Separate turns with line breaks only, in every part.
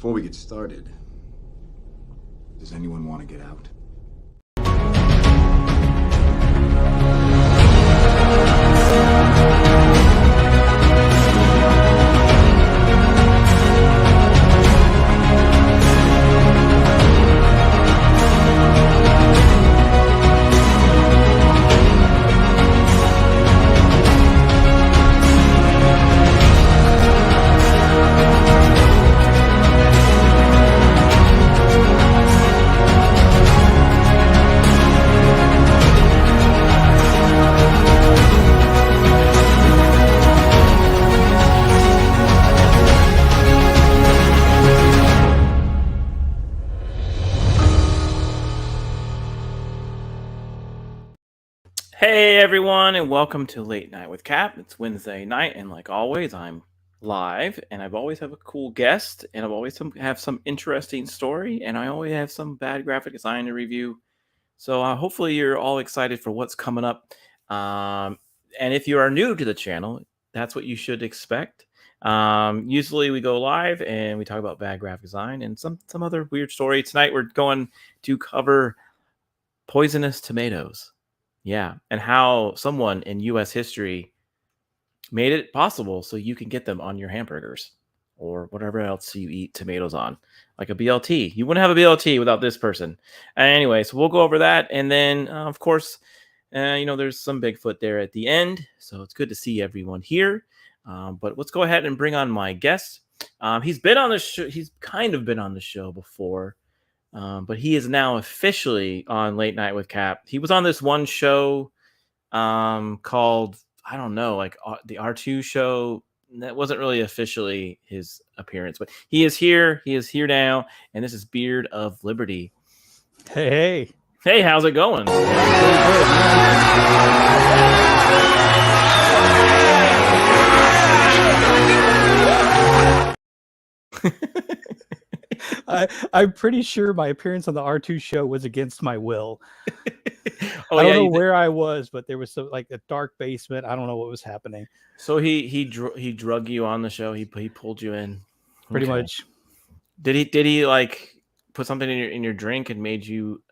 Before we get started, does anyone want to get out?
Hey everyone, and welcome to Late Night with Cap. It's Wednesday night, and like always, I'm live, and I've always have a cool guest, and I've always have some interesting story, and I always have some bad graphic design to review. So hopefully you're all excited for what's coming up. And if you are new to the channel, that's what you should expect. Usually we go live and we talk about bad graphic design and some other weird story. Tonight we're going to cover poisonous tomatoes. Yeah, and how someone in U.S. history made it possible so you can get them on your hamburgers or whatever else you eat tomatoes on, like a BLT. You wouldn't have a BLT without this person. Anyway, so we'll go over that, and then of course, there's some Bigfoot there at the end, so it's good to see everyone here. But let's go ahead and bring on my guest. He's been on the show. He's kind of been on the show before. But he is now officially on Late Night with Cap. He was on this one show called, I don't know, like the R2 show. That wasn't really officially his appearance, but he is here. He is here now, and this is Beard of Liberty.
Hey.
Hey, how's it going?
I'm pretty sure my appearance on the R2 show was against my will.
I
don't know where I was, but there was like a dark basement. I don't know what was happening.
So he drug you on the show. He pulled you in.
Pretty much.
Did he like put something in your drink and made you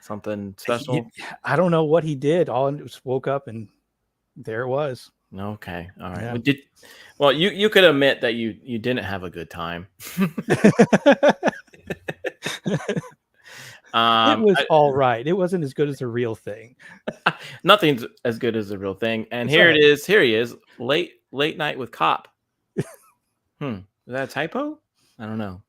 something special?
I don't know what he did. All I just woke up and there it was.
Okay, all right.
Yeah.
Well, you could admit that you didn't have a good time.
It was all right. It wasn't as good as a real thing.
Nothing's as good as a real thing. And
That's
here
right.
it is. Here he is. Late Night with Cop. Is that a typo? I don't know.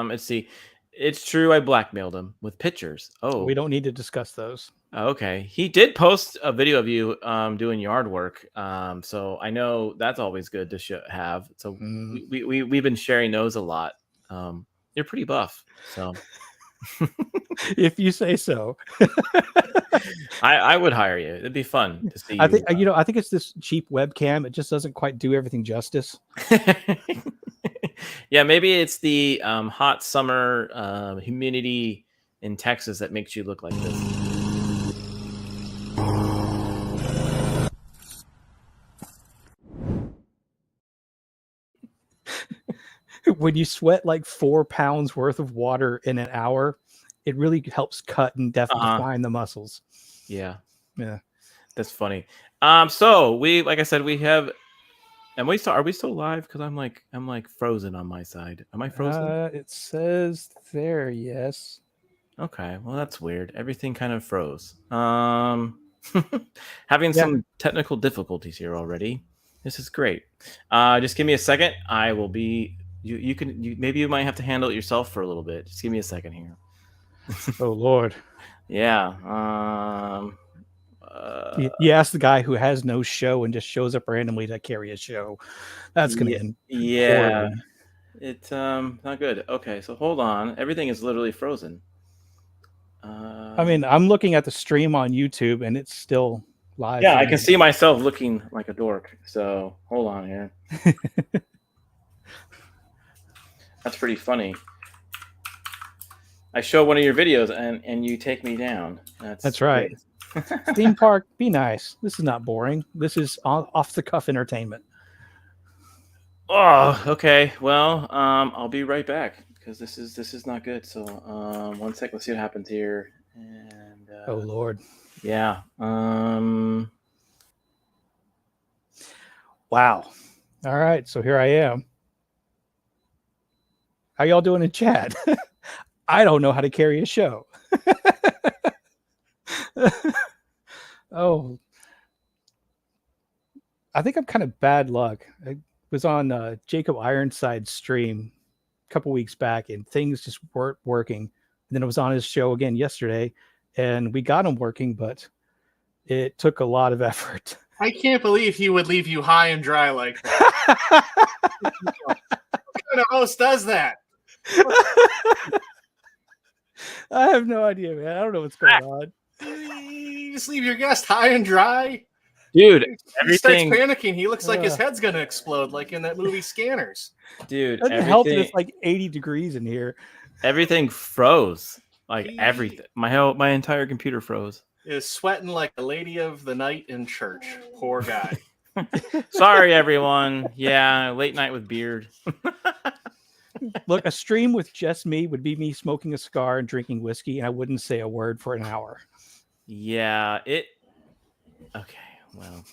Let's see. It's true. I blackmailed him with pictures. Oh,
we don't need to discuss those.
Okay. He did post a video of you doing yard work. So I know that's always good to have. So we've been sharing those a lot. You're pretty buff. So
if you say so.
I would hire you. It'd be fun to see you.
I think it's this cheap webcam. It just doesn't quite do everything justice.
Yeah, maybe it's the hot summer humidity in Texas that makes you look like this.
When you sweat like 4 pounds worth of water in an hour, it really helps cut and define the muscles.
Yeah,
that's
funny. So like I said, we have. Are we still live? Because I'm like frozen on my side. Am I frozen?
It says there, yes.
Okay, well that's weird. Everything kind of froze. Having some technical difficulties here already. This is great. Just give me a second. I will be. Maybe you might have to handle it yourself for a little bit. Just give me a second here.
Oh Lord.
Yeah.
You ask the guy who has no show and just shows up randomly to carry a show. That's gonna end.
Yeah.
Poorly.
It's not good. Okay, so hold on. Everything is literally frozen.
I mean, I'm looking at the stream on YouTube and it's still live.
Yeah, I can see myself looking like a dork. So hold on here. That's pretty funny. I show one of your videos and you take me down.
That's right. Theme park, be nice. This is not boring. This is off the cuff entertainment.
Oh, okay. Well, I'll be right back because this is not good. So, 1 sec. Let's see what happens here. And
Oh Lord.
yeah.
Wow. All right. So here I am. How y'all doing in chat? I don't know how to carry a show. Oh, I think I'm kind of bad luck. I was on Jacob Ironside's stream a couple weeks back, and things just weren't working. And then I was on his show again yesterday, and we got him working, but it took a lot of effort.
I can't believe he would leave you high and dry like that. What kind of host does that?
I have no idea, man. I don't know what's going on.
You just leave your guest high and dry?
Dude,
He starts
everything.
panicking. He looks like his head's going to explode, like in that movie Scanners.
Dude,
Doesn't help that
everything.
it's like 80 degrees in here.
Everything froze. Like
He-
everything. My entire computer froze.
Is sweating like a lady of the night in church. Poor guy.
Sorry, everyone. Yeah, late night with beard.
Look, a stream with just me would be me smoking a cigar and drinking whiskey, and I wouldn't say a word for an hour.
Yeah, it. Okay, well,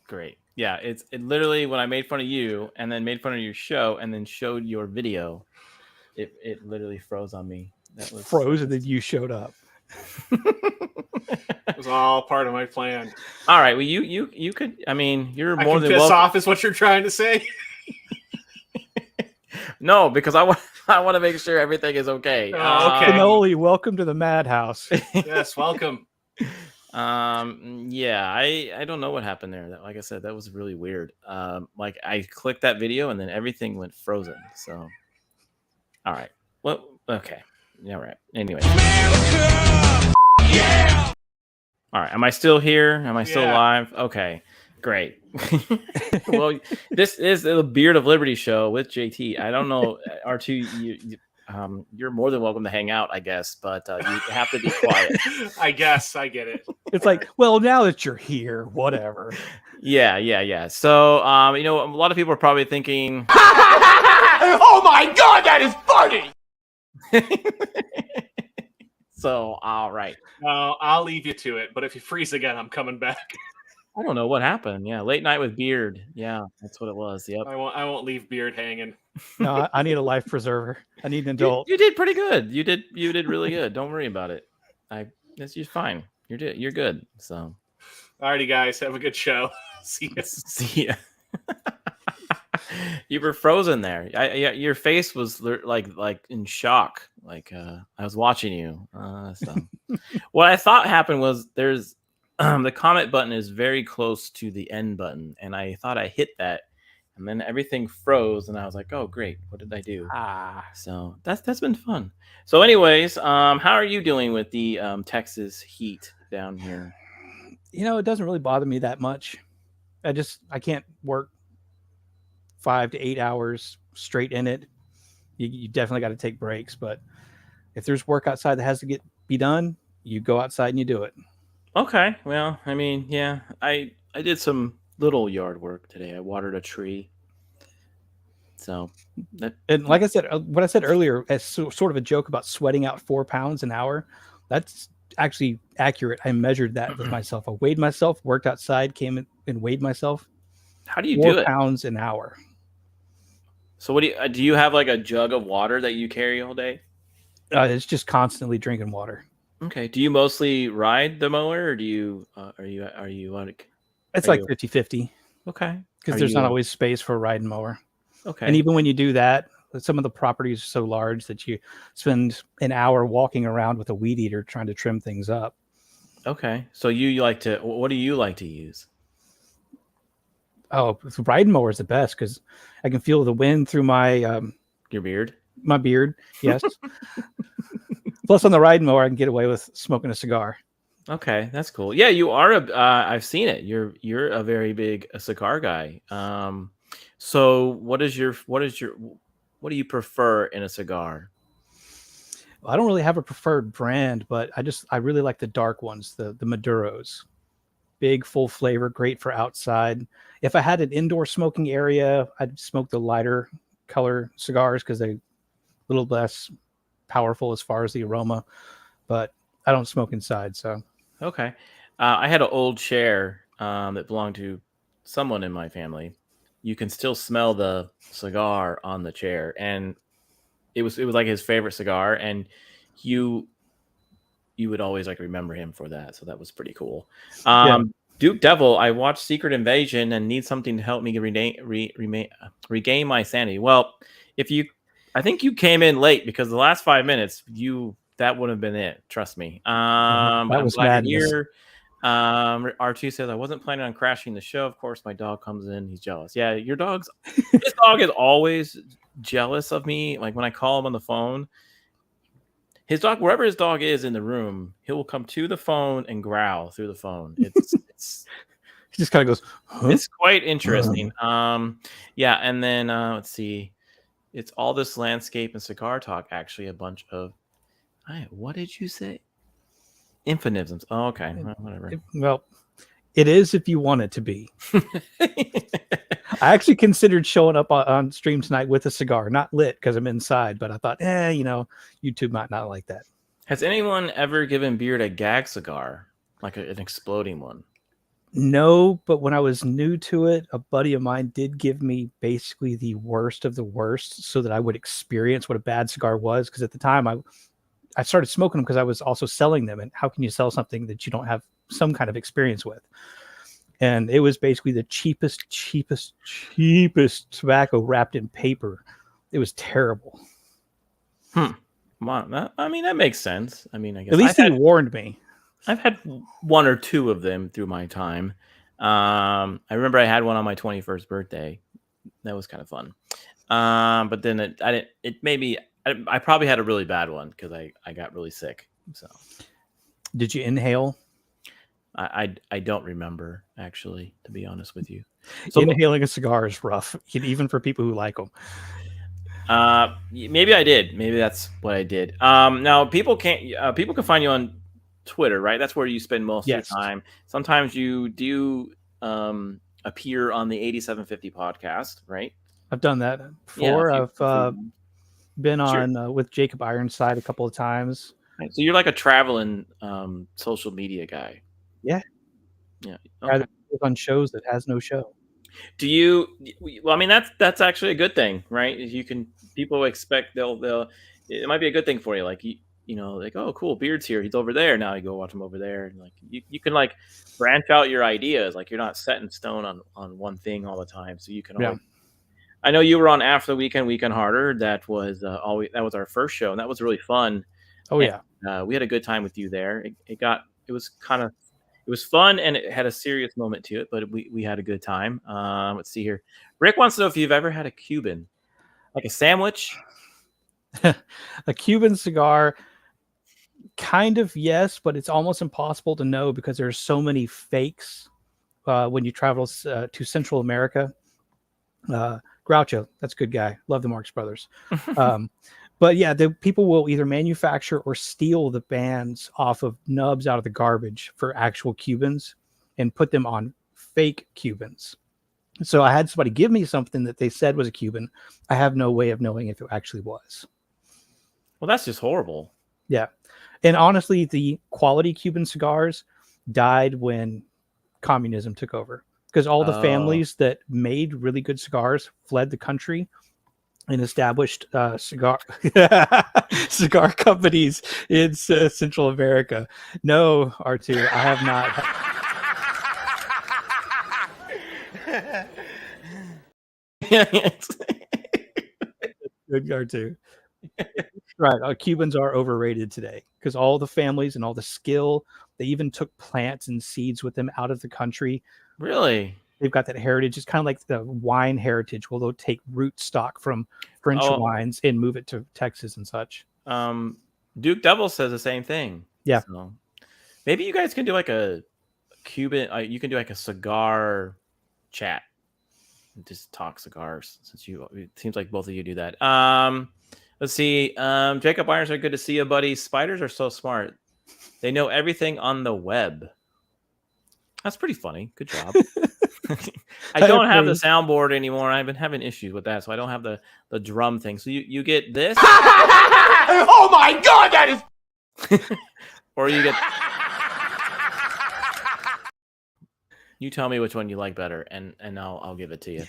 great. Yeah, it literally when I made fun of you and then made fun of your show and then showed your video, it literally froze on me. That was
Froze, and then you showed up.
It was all part of my plan.
All right. Well, you could. I mean, you're
I
more
can
than
piss
welcome.
off is what you're trying to say?
No, because I want to make sure everything is okay.
Oh, okay.
Cannoli, welcome to the madhouse.
Yes, welcome.
Yeah, I don't know what happened there. Like I said, that was really weird. Like I clicked that video and then everything went frozen. So, all right. Well, okay. Yeah, right. Anyway. All right. Am I still here? Am I still
Yeah.
live? Okay. Great. Well, this is the Beard of Liberty show with JT. I don't know, R2. You're more than welcome to hang out, I guess, but you have to be quiet.
I guess I get it.
It's like, well, now that you're here, whatever.
Yeah. So, a lot of people are probably thinking,
Oh my god, that is funny!
so, all right.
No, I'll leave you to it. But if you freeze again, I'm coming back.
I don't know what happened. Yeah, late night with beard. Yeah, that's what it was. Yep.
I won't leave Beard hanging.
No, I need a life preserver. I need an adult.
You did pretty good. You did really good. Don't worry about it. That's just fine. You're good. So,
Alrighty, guys, have a good show. See ya.
see ya. You were frozen there. Your face was like in shock. Like I was watching you. So what I thought happened was there's the comment button is very close to the end button, and I thought I hit that, and then everything froze, and I was like, oh great, what did I do? So that's been fun. So anyways, how are you doing with the Texas heat down here?
It doesn't really bother me that much. I can't work 5 to 8 hours straight in it. You definitely got to take breaks, but if there's work outside that has to be done, you go outside and you do it.
Okay, well, I mean, yeah, I did some little yard work today. I watered a tree. So,
and like I said, what I said earlier, as sort of a joke about sweating out 4 pounds an hour, that's actually accurate. I measured that with myself. I weighed myself, worked outside, came in and weighed myself.
How do you
4
do it?
pounds an hour.
So what do you have like a jug of water that you carry all day?
It's just constantly drinking water.
Okay. Do you mostly ride the mower, or do you are you like?
It's like 50-50.
Okay.
Because there's not always space for a riding mower.
Okay.
And even when you do that, some of the properties are so large that you spend an hour walking around with a weed eater trying to trim things up.
Okay. So you like to? What do you like to use?
Oh, the riding mower is the best because I can feel the wind through my
Your beard.
My beard. Yes. Plus, on the riding mower, I can get away with smoking a cigar.
Okay, that's cool. Yeah, you are I've seen it. You're a very big cigar guy. So what do you prefer in a cigar?
Well, I don't really have a preferred brand, but I really like the dark ones, the Maduros. big, full flavor, great for outside. If I had an indoor smoking area, I'd smoke the lighter color cigars because they're a little less powerful as far as the aroma. But I don't smoke inside, so.
Okay. I had an old chair that belonged to someone in my family. You can still smell the cigar on the chair, and it was like his favorite cigar, and you would always like remember him for that. So that was pretty cool. Duke Devil, I watched Secret Invasion and need something to help me regain my sanity. Well, I think you came in late because the last 5 minutes that would have been it. Trust me.
That was madness.
R2 says I wasn't planning on crashing the show. Of course, my dog comes in. He's jealous. Yeah, his dog is always jealous of me. Like when I call him on the phone, his dog, wherever his dog is in the room, he will come to the phone and growl through the phone. It's
he just kind of goes, huh?
It's quite interesting. Yeah, and then let's see. It's all this landscape and cigar talk. Actually, a bunch of what did you say? Infinisms. Oh, okay. Well, whatever.
Well, it is if you want it to be. I actually considered showing up on stream tonight with a cigar, not lit because I'm inside, but I thought, YouTube might not like that.
Has anyone ever given Beard a gag cigar, like an exploding one?
No, but when I was new to it, a buddy of mine did give me basically the worst of the worst so that I would experience what a bad cigar was. Because at the time, I started smoking them because I was also selling them. And how can you sell something that you don't have some kind of experience with? And it was basically the cheapest tobacco wrapped in paper. It was terrible.
Wow. That makes sense. I guess
at least he warned me.
I've had one or two of them through my time. I remember I had one on my 21st birthday. That was kind of fun. But then I probably had a really bad one because I got really sick. So,
did you inhale?
I don't remember, actually, to be honest with you. So
inhaling a cigar is rough, even for people who like them.
Maybe I did. Maybe that's what I did. Now people can find you on Twitter, right? That's where you spend most of your time. Sometimes you do appear on the 8750 podcast, right?
I've done that before. I've been on with Jacob Ironside a couple of times.
Right. So you're like a traveling social media guy.
Yeah.
Okay.
Rather on shows that has no show.
Do you? Well, that's actually a good thing, right? People expect it might be a good thing for you, like like, oh, cool, Beard's here, he's over there now. You go watch him over there, and like you can like branch out your ideas. Like you're not set in stone on one thing all the time, so you can.
Yeah.
I know you were on After the Weekend Harder. That was our first show, and that was really fun.
Oh yeah,
we had a good time with you there. It was fun, and it had a serious moment to it, but we had a good time. Let's see here. Rick wants to know if you've ever had a Cuban, like a sandwich.
A Cuban cigar, kind of, yes, but it's almost impossible to know because there's so many fakes when you travel to Central America. Groucho, that's a good guy. Love the Marx Brothers. But yeah, the people will either manufacture or steal the bands off of nubs out of the garbage for actual Cubans and put them on fake Cubans. So I had somebody give me something that they said was a Cuban. I have no way of knowing if it actually was.
Well, that's just horrible.
Yeah. And honestly, the quality Cuban cigars died when communism took over because all the families that made really good cigars fled the country and established cigar companies in Central America. No, R2, I have not. Good R2. Right, Cubans are overrated today because all the families and all the skill, they even took plants and seeds with them out of the country.
Really?
They've got that heritage. It's kind of like the wine heritage where they'll take root stock from French wines and move it to Texas and such.
Duke Devil says the same thing.
Yeah.
So maybe you guys can do like a Cuban, you can do like a cigar chat. Just talk cigars since it seems like both of you do that. Let's see. Jacob Irons, are good to see you, buddy. Spiders are so smart. They know everything on the web. That's pretty funny. Good job. I don't have the
agree.
soundboard anymore. I've been having issues with that, so I don't have the drum thing. So you get this,
Oh my god, that is
or you get. You tell me which one you like better, and I'll give it to you.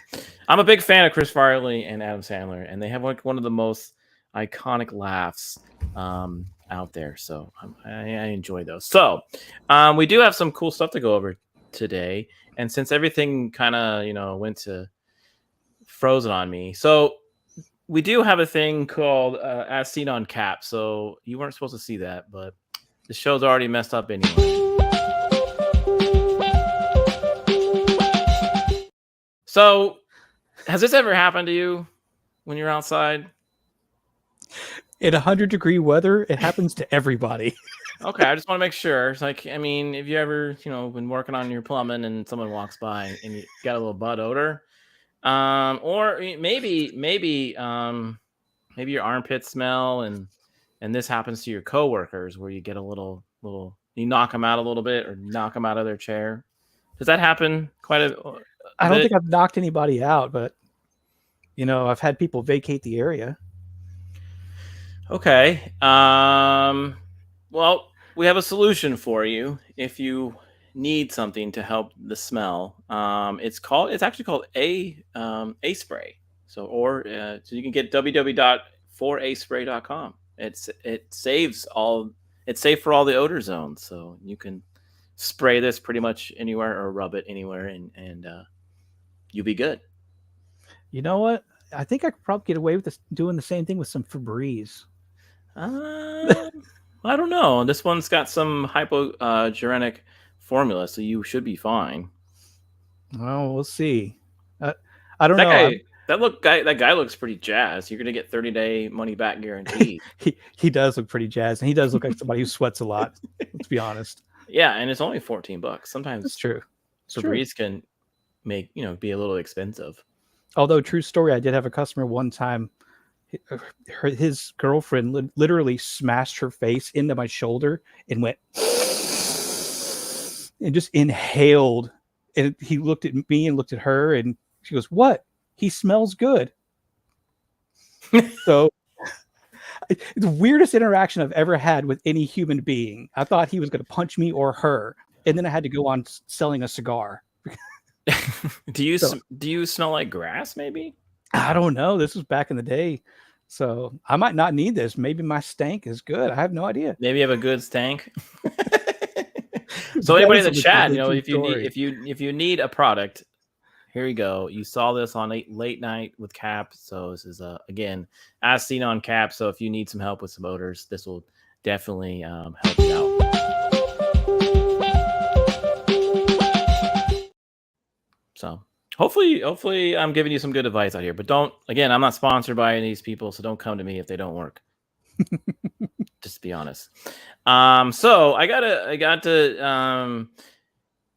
I'm a big fan of Chris Farley and Adam Sandler, and they have like one of the most iconic laughs out there. So I enjoy those. So we do have some cool stuff to go over today, and since everything kind of went to frozen on me, so we do have a thing called As Seen on Cap. So you weren't supposed to see that, but the show's already messed up anyway. So, has this ever happened to you when you're outside?
In 100-degree weather, it happens to everybody.
Okay, I just want to make sure. It's like, I mean, if you ever, been working on your plumbing and someone walks by and you got a little butt odor, or maybe your armpits smell, and this happens to your coworkers where you get a little, you knock them out a little bit or knock them out of their chair. Does that happen quite a?
I don't think I've knocked anybody out, but I've had people vacate the area.
Okay. Well, we have a solution for you if you need something to help the smell. It's actually called A spray. So you can get www.4aspray.com. It's safe for all the odor zones, so you can spray this pretty much anywhere or rub it anywhere, and you'll be good.
You know what? I think I could probably get away with this, doing the same thing with some Febreze.
I don't know. This one's got some hypoallergenic formula, so you should be fine.
Well, we'll see. I don't
know.
That
guy looks pretty jazzed. You're gonna get 30-day money back guarantee.
he does look pretty jazzed, and he does look like somebody who sweats a lot. Let's be honest.
Yeah, and it's only $14. Sometimes
that's true.
Febreze can make be a little expensive.
Although, true story, I did have a customer one time. His girlfriend literally smashed her face into my shoulder and went and just inhaled. And he looked at me and looked at her, and she goes, "What? He smells good." So the weirdest interaction I've ever had with any human being. I thought he was going to punch me or her, and then I had to go on selling a cigar.
Do you smell like grass? Maybe.
I don't know. This was back in the day, so I might not need this. Maybe my stank is good. I have no idea.
Maybe you have a good stank. So anybody in the chat, if you need a product, here you go. You saw this on Late Night with Cap. So this is again As Seen on Cap. So if you need some help with some odors, this will definitely help you out. So hopefully I'm giving you some good advice out here, but I'm not sponsored by any of these people, so don't come to me if they don't work. Just to be honest. So I got to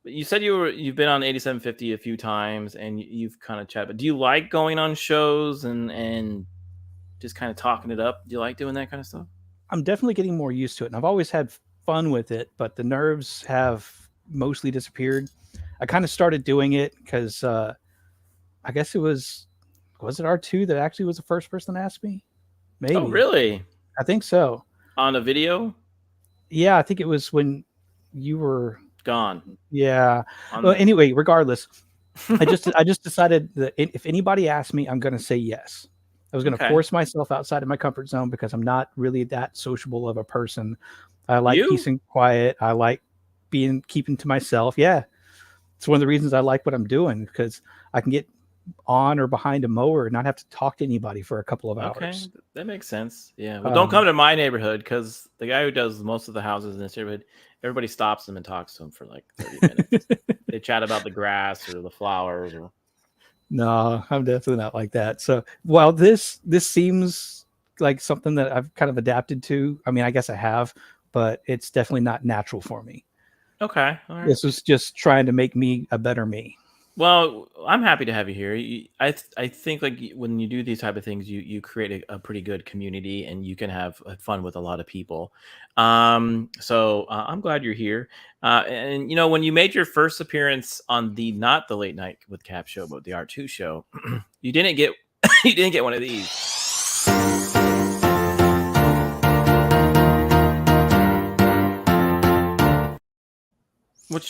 you said you've been on 8750 a few times and you've kind of chatted, but do you like going on shows and just kind of talking it up? Do you like doing that kind of stuff?
I'm definitely getting more used to it, and I've always had fun with it, but the nerves have mostly disappeared. I kind of started doing it because I guess was it R2 that actually was the first person to ask me? Maybe.
Oh, really?
I think so.
On a video?
Yeah, I think it was when you were
gone.
Yeah. Well, anyway, regardless, I just decided that if anybody asked me, I'm going to say yes. I was going to force myself outside of my comfort zone because I'm not really that sociable of a person. I like peace and quiet. I like keeping to myself. Yeah. It's one of the reasons I like what I'm doing, because I can get on or behind a mower and not have to talk to anybody for a couple of hours.
Okay, that makes sense. Yeah. Well, don't come to my neighborhood, because the guy who does most of the houses in this neighborhood, everybody stops him and talks to him for like 30 minutes. They chat about the grass or the flowers.
No, I'm definitely not like that. So while this seems like something that I've kind of adapted to, I mean, I guess I have, but it's definitely not natural for me.
Okay. All right.
This was just trying to make me a better me.
Well, I'm happy to have you here. I think like when you do these type of things, you create a pretty good community, and you can have fun with a lot of people. So I'm glad you're here. And when you made your first appearance on the not the Late Night with Cap show, but the R2 show, you didn't get you didn't get one of these.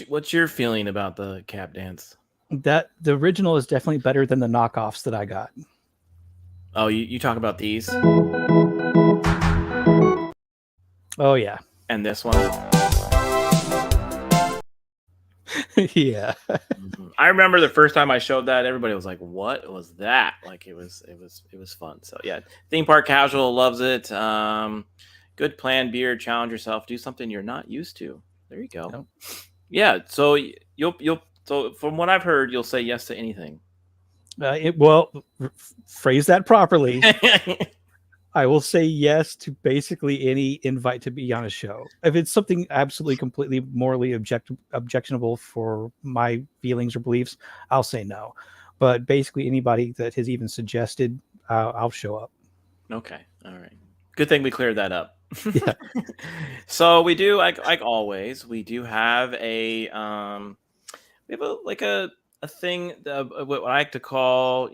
What's your feeling about the Cap dance?
That the original is definitely better than the knockoffs that I got.
Oh, you talk about these
Oh yeah.
and this one.
Yeah.
I remember the first time I showed that, everybody was like, "What was that?" Like it was fun. So yeah, theme park casual loves it. Good plan, beer. Challenge yourself. Do something you're not used to. There you go.
Nope.
Yeah. So you'll so from what I've heard, you'll say yes to anything.
Phrase that properly. I will say yes to basically any invite to be on a show. If it's something absolutely, completely morally objectionable for my feelings or beliefs, I'll say no. But basically, anybody that has even suggested, I'll show up.
Okay. All right. Good thing we cleared that up.
Yeah.
So we do like always. We do have a we have a thing what I like to call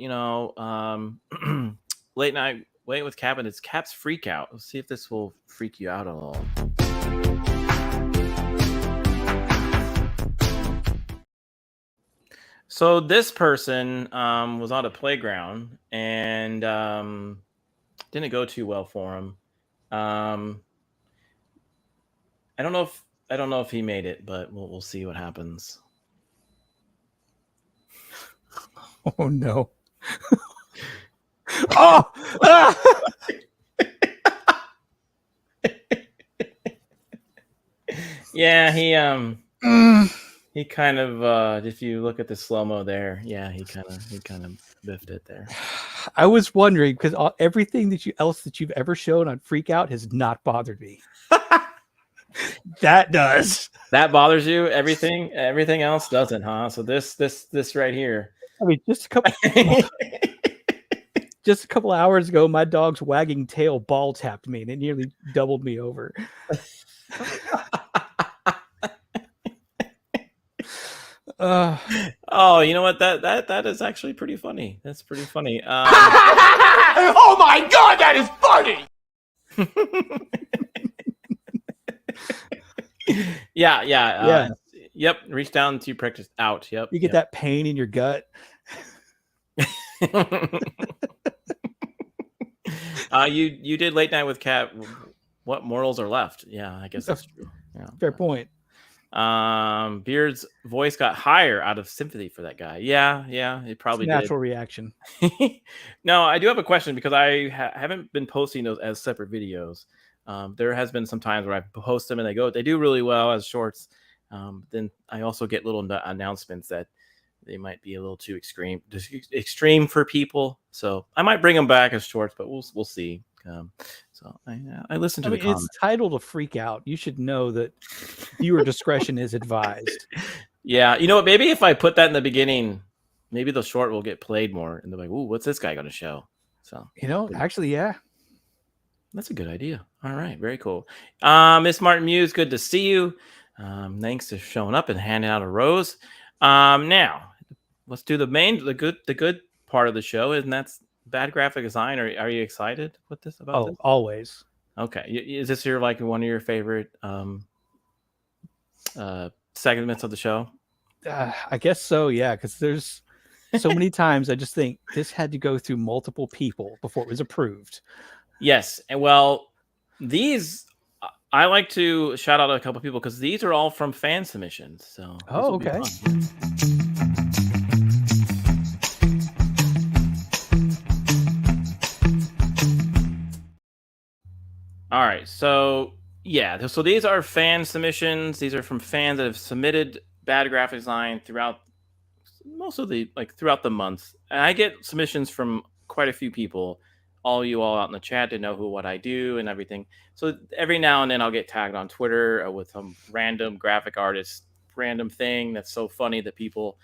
late night wait with Cap, and it's Cap's freak out. Let's see if this will freak you out at all. So this person was on a playground and didn't go too well for him. I don't know if he made it, but we'll see what happens.
Oh no. Oh!
Yeah, he kind of if you look at the slow-mo there, yeah, he kind of biffed it there.
I was wondering because everything that you've ever shown on Freak Out has not bothered me. That does.
That bothers you? Everything else doesn't, huh? So this right here.
I mean, just a couple hours ago, my dog's wagging tail ball tapped me, and it nearly doubled me over.
Oh, you know what? That is actually pretty funny. That's pretty funny.
Oh my god, that is funny!
Yeah. Yep. Reach down to practice out. Yep.
You get that pain in your gut.
You did Late Night with Cat. What morals are left? Yeah, I guess that's true. Yeah.
Fair point.
Beard's voice got higher out of sympathy for that guy. Yeah, it probably did.
Natural reaction.
No, I do have a question because I haven't been posting those as separate videos. There has been some times where I post them and they do really well as shorts. Then I also get little announcements that they might be a little too extreme for people. So I might bring them back as shorts, but we'll see. So I listen to the comments.
It's titled a Freak Out. You should know that viewer discretion is advised.
Yeah, you know what? Maybe if I put that in the beginning, maybe the short will get played more, and they're like, "Ooh, what's this guy going to show?" So
actually, yeah,
that's a good idea. All right, very cool. Miss Martin Muse, good to see you. Thanks for showing up and handing out a rose. Now let's do the good part of the show, and that's bad graphic design. Are you excited with this?
Always.
Okay, is this one of your favorite segments of the show?
I guess so. Yeah, because there's so many times I just think this had to go through multiple people before it was approved.
Yes, and well, these I like to shout out a couple people because these are all from fan submissions. So
okay.
All right, so yeah, so these are fan submissions. These are from fans that have submitted bad graphic design throughout throughout the months. And I get submissions from quite a few people, all out in the chat to know what I do and everything. So every now and then I'll get tagged on Twitter with some random graphic artist, random thing that's so funny that people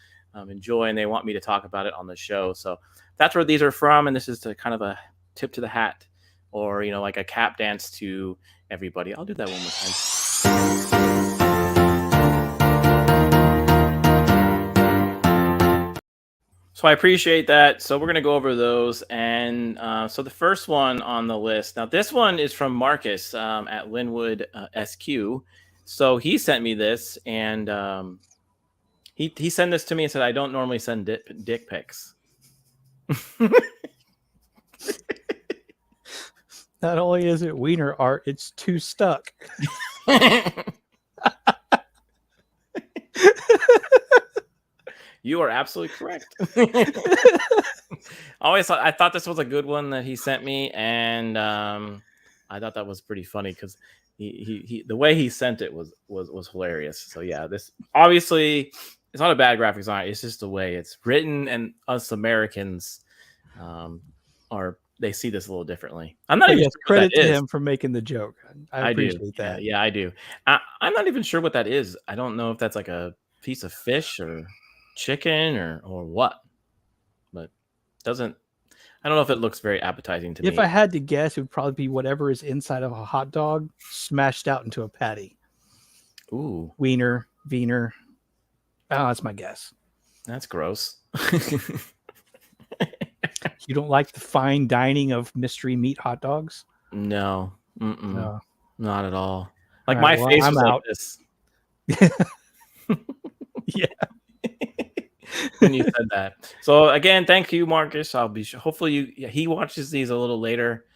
enjoy, and they want me to talk about it on the show. So that's where these are from, and this is kind of a tip to the hat, or like a cap dance to everybody. I'll do that one more time. So I appreciate that. So we're going to go over those. And so the first one on the list. Now, this one is from Marcus at Linwood SQ. So he sent me this, and he sent this to me and said, I don't normally send dick pics.
Not only is it wiener art, it's too stuck.
You are absolutely correct. I thought this was a good one that he sent me, and I thought that was pretty funny because he the way he sent it was hilarious. So yeah, this obviously it's not a bad graphic design. It's just the way it's written, and us Americans they see this a little differently. I'm not even sure
credit to him for making the joke. I appreciate that.
Yeah, I do. I'm not even sure what that is. I don't know if that's like a piece of fish or chicken or what, but I don't know if it looks very appetizing to me.
If I had to guess, it would probably be whatever is inside of a hot dog smashed out into a patty.
Ooh,
wiener. Oh, that's my guess.
That's gross.
You don't like the fine dining of mystery meat hot dogs?
No,
no,
not at all. Like my face was like this.
Yeah.
When you said that. So again, thank you, Marcus. I'll be sure. Hopefully he watches these a little later.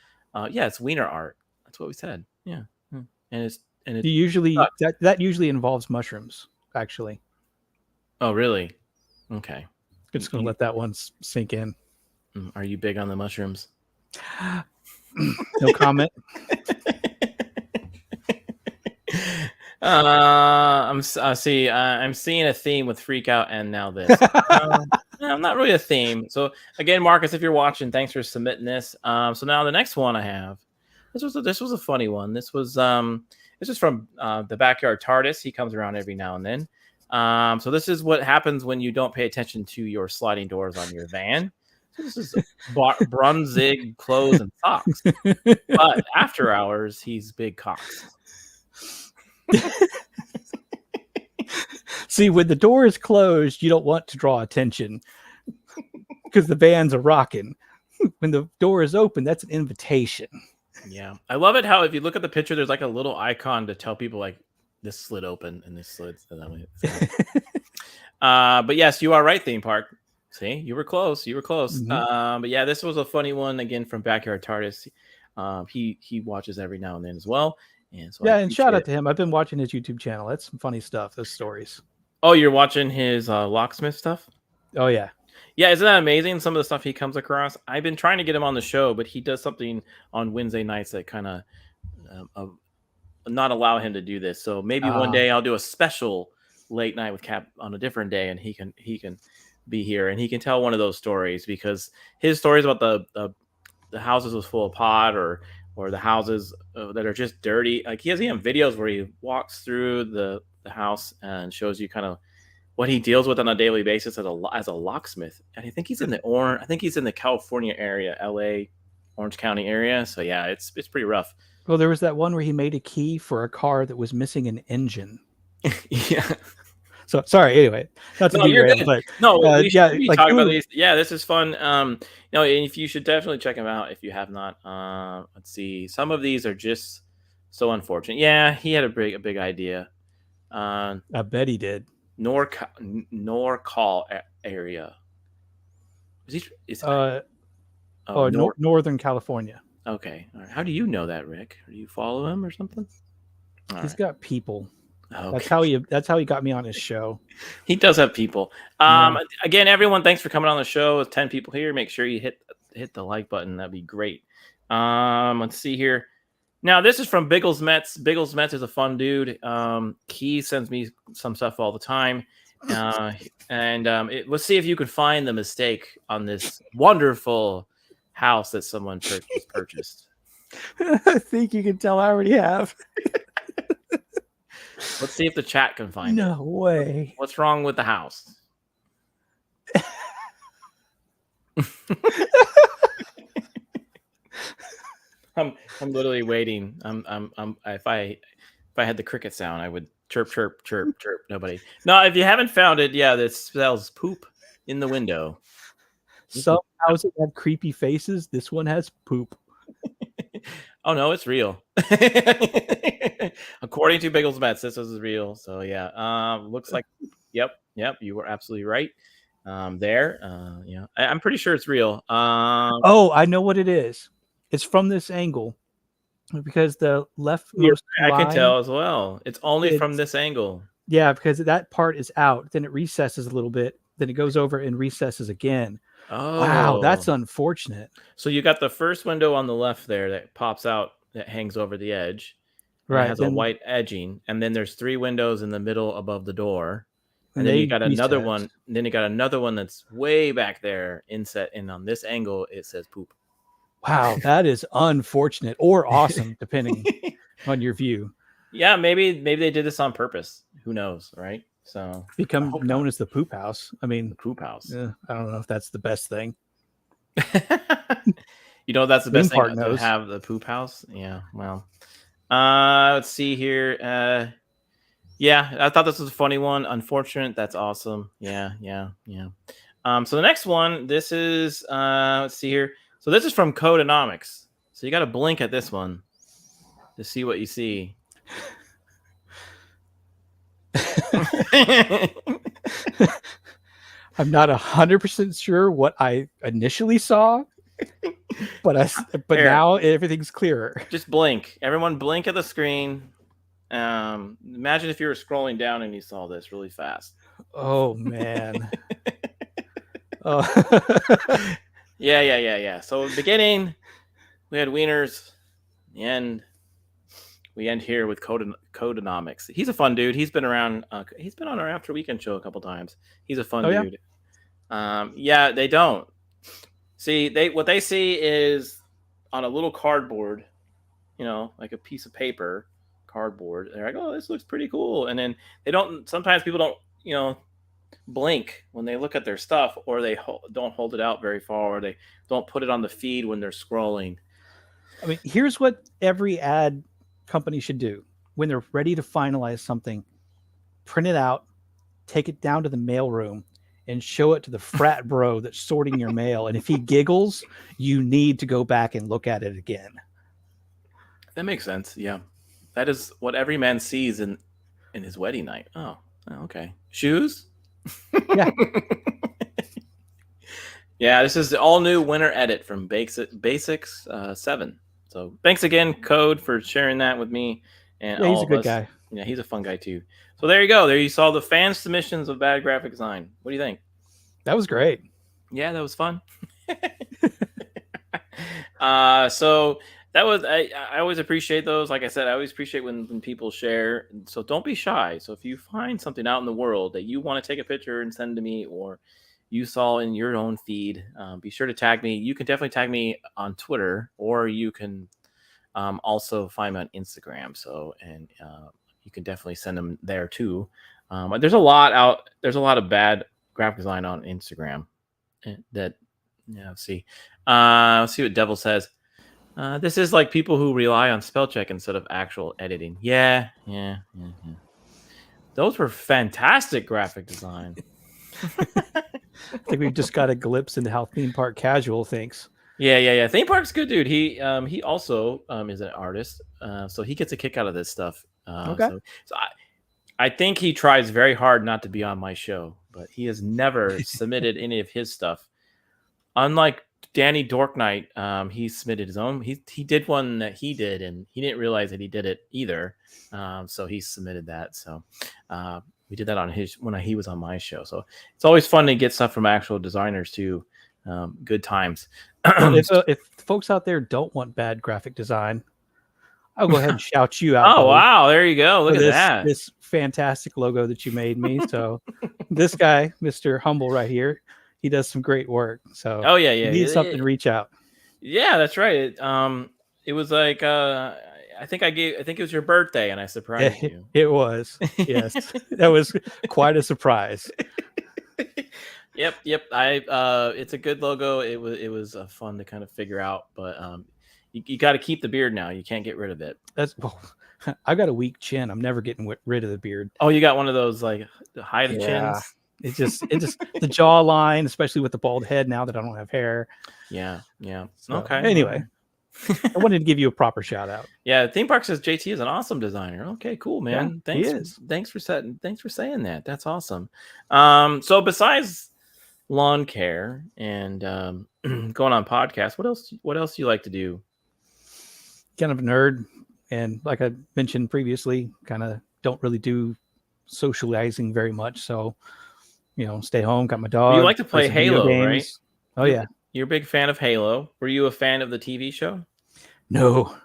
Yeah, it's wiener art. That's what we said. Yeah, and it's
usually that usually involves mushrooms, actually.
Oh, really? Okay.
Just gonna let that one sink in.
Are you big on the mushrooms?
No comment.
I'm seeing a theme with Freak Out and now this. Not really a theme. So again, Marcus, if you're watching, thanks for submitting this. So now the next one I have, this was a funny one. This is from the Backyard TARDIS. He comes around every now and then. So this is what happens when you don't pay attention to your sliding doors on your van. So this is Brunzig clothes and socks. But after hours, he's big cocks.
See, when the door is closed, you don't want to draw attention because the van's are rocking. When the door is open, that's an invitation.
Yeah, I love it how if you look at the picture, there's like a little icon to tell people like this slid open and this slid. So that way but yes, you are right, theme park. See, you were close. Mm-hmm. But yeah, this was a funny one again from Backyard TARDIS. He watches every now and then as well. And so
and shout out to him. I've been watching his YouTube channel. That's some funny stuff. Those stories.
Oh, you're watching his locksmith stuff?
Oh yeah.
Yeah, isn't that amazing? Some of the stuff he comes across. I've been trying to get him on the show, but he does something on Wednesday nights that kind of not allow him to do this. So maybe one day I'll do a special late night with Cap on a different day, and he can be here and he can tell one of those stories, because his stories about the houses was full of pot or the houses that are just dirty. Like he has even videos where he walks through the house and shows you kind of what he deals with on a daily basis as a locksmith. And I think he's in the California area, LA, Orange County area. So yeah, it's pretty rough.
Well, there was that one where he made a key for a car that was missing an engine.
Yeah.
So sorry. Anyway, not to derail, but
talk about these. Yeah, this is fun. If you should definitely check him out if you have not. Let's see. Some of these are just so unfortunate. Yeah, he had a big idea.
I bet he did.
Norcal area.
Northern California.
Okay. All right. How do you know that, Rick? Do you follow him or something?
He's got people.
Okay.
That's how he got me on his show.
He does have people. Again, everyone, thanks for coming on the show. With 10 people here, make sure you hit the like button. That'd be great. Let's see here. Now, this is from Biggles Metz. Biggles Metz is a fun dude. He sends me some stuff all the time. Let's see if you can find the mistake on this wonderful house that someone purchased.
I think you can tell I already have.
Let's see if the chat can find it.
No way.
What's wrong with the house? I'm literally waiting. If I had the cricket sound, I would chirp, chirp, chirp, chirp. Nobody. No, if you haven't found it, yeah, this spells poop in the window.
Some houses have creepy faces. This one has poop.
Oh no, it's real. According to Biggles Mets, this is real. So yeah, looks like. Yep, you were absolutely right. Yeah, I'm pretty sure it's real.
Oh, I know what it is. It's from this angle because the leftmost
I can
line,
tell as well. It's only from this angle.
Yeah, because that part is out. Then it recesses a little bit. Then it goes over and recesses again.
Oh,
wow, that's unfortunate.
So you got the first window on the left there that pops out that hangs over the edge.
Right.
It has a white edging, and then there's 3 windows in the middle above the door. And then
they
you got another
recessed.
one. And then you got another one that's way back there inset, and on this angle it says poop.
Wow, that is unfortunate or awesome, depending on your view.
Yeah, maybe they did this on purpose. Who knows, right? So
Become known as the poop house. I mean,
the poop house.
I don't know if that's the best thing.
You know, that's the best thing to
knows.
have the poop house. Yeah. Well, let's see here. Yeah, I thought this was a funny one. Unfortunate. That's awesome. Yeah. So the next one, this is let's see here. So this is from Codeonomics. So you got to blink at this one to see what you see.
I'm not 100% sure what I initially saw, but
Here.
now everything's clearer.
Just blink. Everyone blink at the screen. Imagine if you were scrolling down and you saw this really fast.
Oh man. Oh.
Yeah. So at the beginning, we had wieners. The end, we end here with Codeonomics. He's a fun dude. He's been around. He's been on our After Weekend show a couple times. He's a fun dude. Yeah, they don't see what they see is on a little cardboard, like a piece of paper, cardboard. They're like, oh, this looks pretty cool, and then they don't. Sometimes people don't, blink when they look at their stuff, or they don't hold it out very far, or they don't put it on the feed when they're scrolling.
I mean, here's what every ad company should do when they're ready to finalize something: print it out, take it down to the mailroom, and show it to the frat bro that's sorting your mail. And if he giggles, you need to go back and look at it again.
That makes sense. Yeah, that is what every man sees in his wedding night. Oh, okay. Shoes.
Yeah.
Yeah, this is the all new winter edit from Basics 7. So thanks again, Code, for sharing that with me. And
he's a good guy.
Yeah, he's a fun guy too. So there you go. There you saw the fan submissions of bad graphic design. What do you think?
That was great.
Yeah, that was fun. So that was I always appreciate those. Like I said, I always appreciate when people share. So don't be shy. So if you find something out in the world that you want to take a picture and send to me, or you saw in your own feed, be sure to tag me. You can definitely tag me on Twitter, or you can also find me on Instagram. So you can definitely send them there too. There's a lot of bad graphic design on Instagram. Let's see what Devil says. This is like people who rely on spell check instead of actual editing. Yeah. Those were fantastic graphic design.
I think we've just got a glimpse into how Theme Park Casual thinks.
Yeah. Theme Park's good, dude. He also is an artist, so he gets a kick out of this stuff.
Okay.
So I think he tries very hard not to be on my show, but he has never submitted any of his stuff. Unlike Danny Dorknight, he submitted his own. He did one that he did, and he didn't realize that he did it either. So he submitted that. So we did that on when he was on my show. So it's always fun to get stuff from actual designers too. Good times.
If folks out there don't want bad graphic design, I'll go ahead and shout you out.
Oh, wow. There you go. Look at that.
This fantastic logo that you made me. So this guy, Mr. Humble right here, he does some great work. So
yeah.
If you need something, reach out.
Yeah, that's right. It was like I think it was your birthday and I surprised you.
It was. Yes. That was quite a surprise.
Yep. It's a good logo. It was fun to kind of figure out, but you got to keep the beard now. You can't get rid of it.
I've got a weak chin. I'm never getting rid of the beard.
Oh, you got one of those like hide
Yeah.
chins.
It's just the jawline, especially with the bald head. Now that I don't have hair.
Yeah.
So,
Okay.
Anyway, I wanted to give you a proper shout out.
Yeah, Theme Park says JT is an awesome designer. Okay, cool, man.
Yeah, he is.
Thanks for saying that. That's awesome. So besides lawn care and going on podcasts, what else do you like to do?
Kind of a nerd, and like I mentioned previously, kind of don't really do socializing very much. So, stay home, got my dog.
You like to play
some video
Halo,
games.
right?
Oh yeah.
You're a big fan of Halo. Were you a fan of the TV show?
No,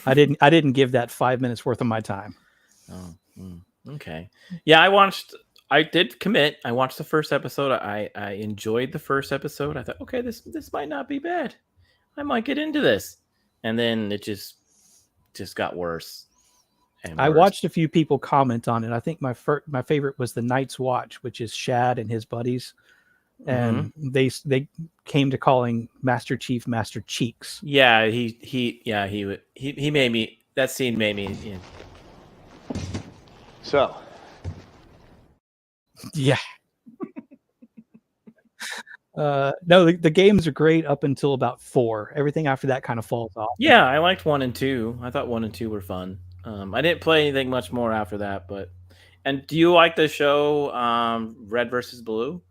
I didn't give that 5 minutes worth of my time.
Oh, okay. Yeah, I did commit. I watched the first episode. I enjoyed the first episode. I thought, okay, this might not be bad. I might get into this. And then it just got worse.
I watched a few people comment on it. I think my favorite was the Night's Watch, which is Shad and his buddies. And they came to calling Master Chief Master Cheeks.
Yeah, he made me. That scene made me. Yeah.
So,
Yeah. No, the games are great up until about 4. Everything after that kind of falls off.
Yeah, I liked 1 and 2. I thought 1 and 2 were fun. I didn't play anything much more after that, but. And do you like the show Red versus Blue?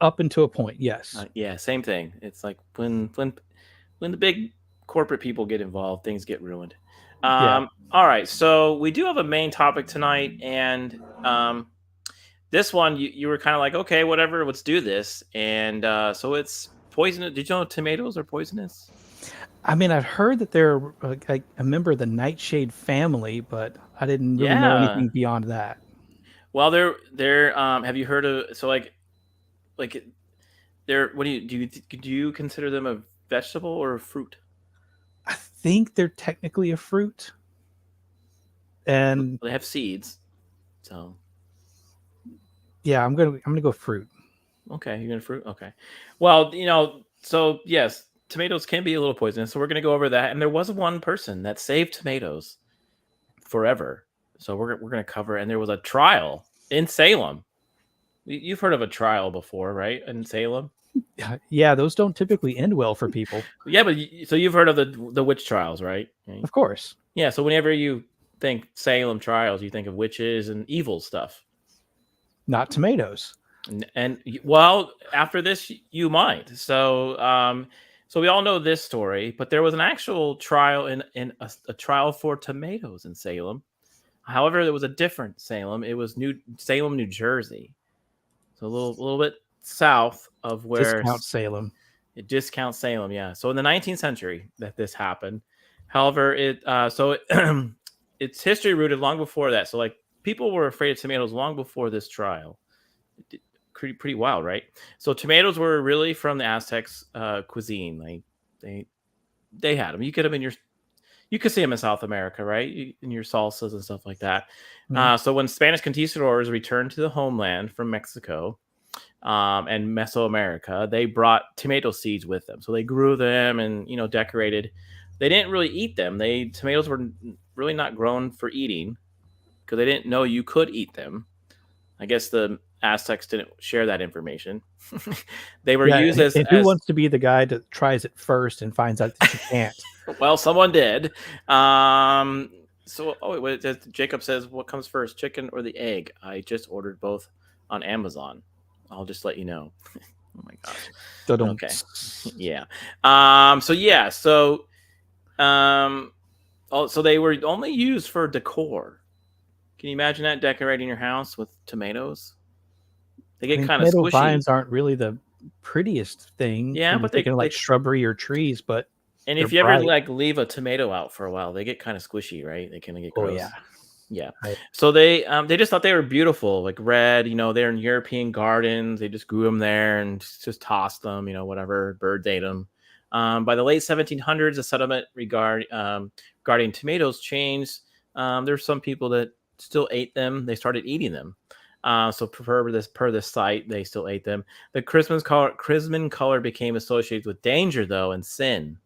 Up until a point, yes.
Yeah, same thing. It's like when the big corporate people get involved, things get ruined.
Yeah.
All right, so we do have a main topic tonight, and this one you were kind of like, okay, whatever, let's do this. And so it's poisonous. Did you know tomatoes are poisonous?
I mean, I've heard that they're like a member of the nightshade family, but I didn't really know anything beyond that.
Well, they're have you heard of they're what do you consider them a vegetable or a fruit?
I think they're technically a fruit, and
They have seeds, so
yeah, I'm gonna go fruit.
Okay, you're gonna fruit. Okay, well, so yes, tomatoes can be a little poisonous, so we're gonna go over that. And there was one person that saved tomatoes forever, so we're gonna cover. And there was a trial in Salem. You've heard of a trial before, right? In Salem.
Yeah, those don't typically end well for people.
Yeah, but so you've heard of the witch trials, right?
Of course.
Yeah. So whenever you think Salem trials, you think of witches and evil stuff.
Not tomatoes.
And well, after this, you might. So, so we all know this story, but there was an actual trial in a trial for tomatoes in Salem. However, there was a different Salem. It was Salem, New Jersey. So a little bit south of where Discount Salem, yeah. So in the 19th century that this happened. However, it's history rooted long before that. So like people were afraid of tomatoes long before this trial. Pretty wild, right? So tomatoes were really from the Aztecs cuisine. Like they had them. You could see them in South America, right? In your salsas and stuff like that. Mm-hmm. So when Spanish conquistadors returned to the homeland from Mexico and Mesoamerica, they brought tomato seeds with them. So they grew them and decorated. They didn't really eat them. Tomatoes were really not grown for eating because they didn't know you could eat them. I guess the Aztecs didn't share that information. They were used as.
Who wants to be the guy that tries it first and finds out that you can't?
Well, someone did. Jacob says, what comes first, chicken or the egg? I just ordered both on Amazon. I'll just let you know. Oh my gosh. Okay. Yeah. So they were only used for decor. Can you imagine that, decorating your house with tomatoes? They get kind of squishy.
Vines aren't really the prettiest thing.
Yeah, but they can
like shrubbery or trees, but.
And if you ever leave a tomato out for a while, they get kind of squishy, right? They kind of get gross.
Oh,
yeah.
Right.
So they just thought they were beautiful, like red. They're in European gardens. They just grew them there and just tossed them. Whatever, birds ate them. By the late 1700s, the settlement regarding tomatoes changed. There's some people that still ate them. They started eating them. So per this site, they still ate them. The Chrisman color became associated with danger, though, and sin.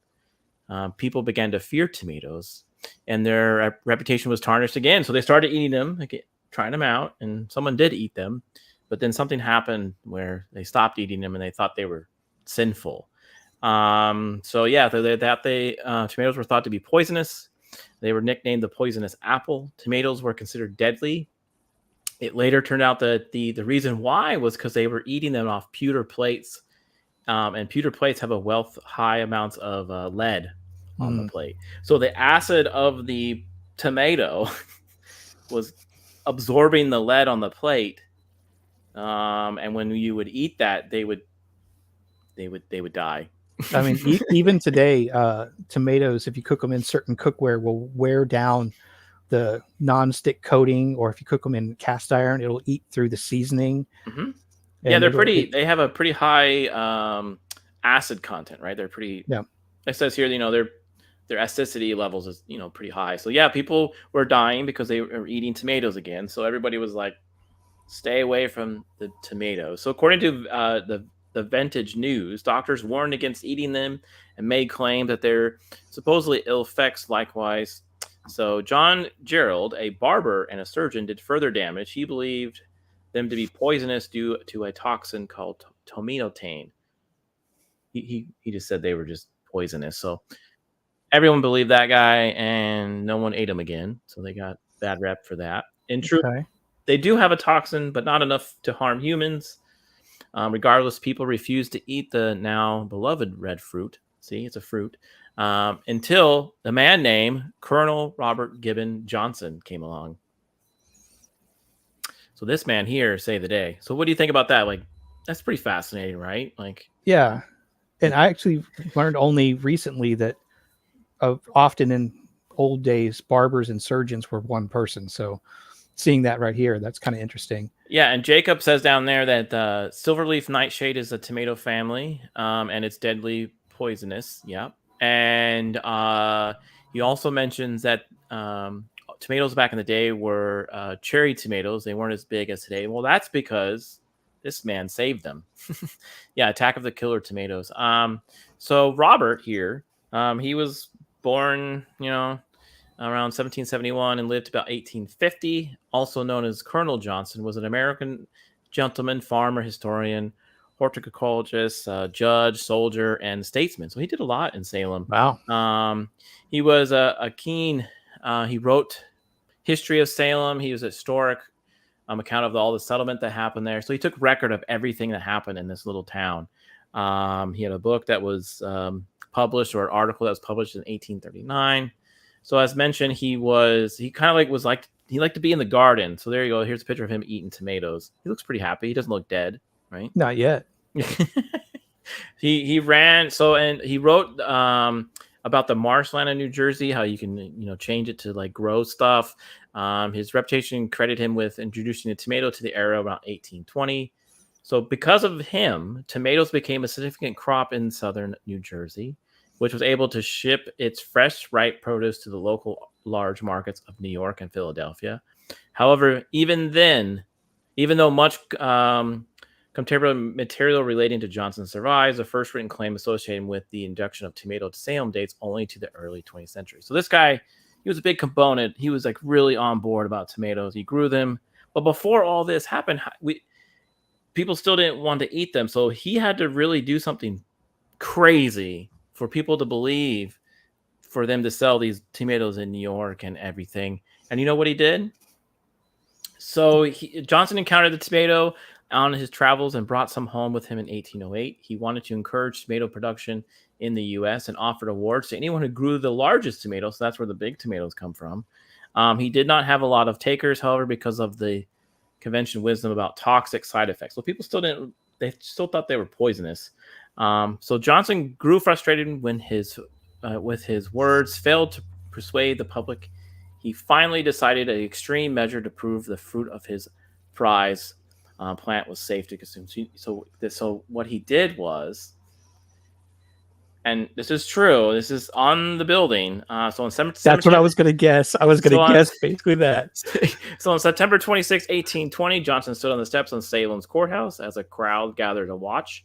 People began to fear tomatoes, and their reputation was tarnished again. So they started eating them, trying them out, and someone did eat them. But then something happened where they stopped eating them, and they thought they were sinful. So yeah, tomatoes were thought to be poisonous. They were nicknamed the poisonous apple. Tomatoes were considered deadly. It later turned out that the reason why was because they were eating them off pewter plates, and pewter plates have high amounts of lead on the plate. So the acid of the tomato was absorbing the lead on the plate. And when you would eat that, they would die.
I mean, even today, tomatoes, if you cook them in certain cookware, will wear down the non-stick coating, or if you cook them in cast iron, it'll eat through the seasoning.
Mm-hmm. Yeah, they have a pretty high acid content, right? They're pretty.
Yeah.
It says here, their acidity levels is pretty high. So yeah, people were dying because they were eating tomatoes again. So everybody was like, stay away from the tomatoes. So according to the Vintage News, doctors warned against eating them and made claim that they're supposedly ill effects likewise. So John Gerald, a barber and a surgeon, did further damage. He believed them to be poisonous due to a toxin called tomatotane. He just said they were just poisonous. So everyone believed that guy, and no one ate them again. So they got bad rep for that. In truth, they do have a toxin, but not enough to harm humans. Regardless, people refused to eat the now beloved red fruit. See, it's a fruit. Until the man named Colonel Robert Gibbon Johnson came along. So this man here saved the day. So what do you think about that? Like, that's pretty fascinating, right? Like,
yeah. And I actually learned only recently that often in old days, barbers and surgeons were one person. So seeing that right here, that's kind of interesting.
Yeah, and Jacob says down there that silverleaf nightshade is a tomato family, and it's deadly poisonous. Yeah. And he also mentions that tomatoes back in the day were cherry tomatoes. They weren't as big as today. Well, that's because this man saved them. Yeah, Attack of the Killer Tomatoes. So Robert here, he was born, around 1771 and lived about 1850. Also known as Colonel Johnson, was an American gentleman, farmer, historian, horticulturist, judge, soldier, and statesman. So he did a lot in Salem.
Wow.
He was a keen. He wrote history of Salem. He was a historic account of all the settlement that happened there. So he took record of everything that happened in this little town. He had a book that was published, or an article that was published in 1839. So as mentioned, he liked to be in the garden. So there you go. Here's a picture of him eating tomatoes. He looks pretty happy. He doesn't look dead, right?
Not yet.
He ran. So, and he wrote about the marshland in New Jersey, how you can change it to like grow stuff. His reputation credited him with introducing the tomato to the area around 1820. So because of him, tomatoes became a significant crop in southern New Jersey, which was able to ship its fresh, ripe produce to the local large markets of New York and Philadelphia. However, even though much contemporary material relating to Johnson survives, the first written claim associated with the introduction of tomato to Salem dates only to the early 20th century. So this guy, he was a big component. He was like really on board about tomatoes. He grew them. But before all this happened, people still didn't want to eat them. So he had to really do something crazy for people to believe, for them to sell these tomatoes in New York and everything. And you know what he did? So Johnson encountered the tomato on his travels and brought some home with him in 1808. He wanted to encourage tomato production in the U.S. and offered awards to anyone who grew the largest tomatoes. So that's where the big tomatoes come from. He did not have a lot of takers, however, because of the convention wisdom about toxic side effects. So people they still thought they were poisonous. So Johnson grew frustrated when with his words failed to persuade the public. He finally decided an extreme measure to prove the fruit of his prize plant was safe to consume. So what he did was and this is true. This is on the building. So on
That's what I was going to guess. I was going to guess basically that.
So on September 26, 1820, Johnson stood on the steps on Salem's courthouse as a crowd gathered to watch.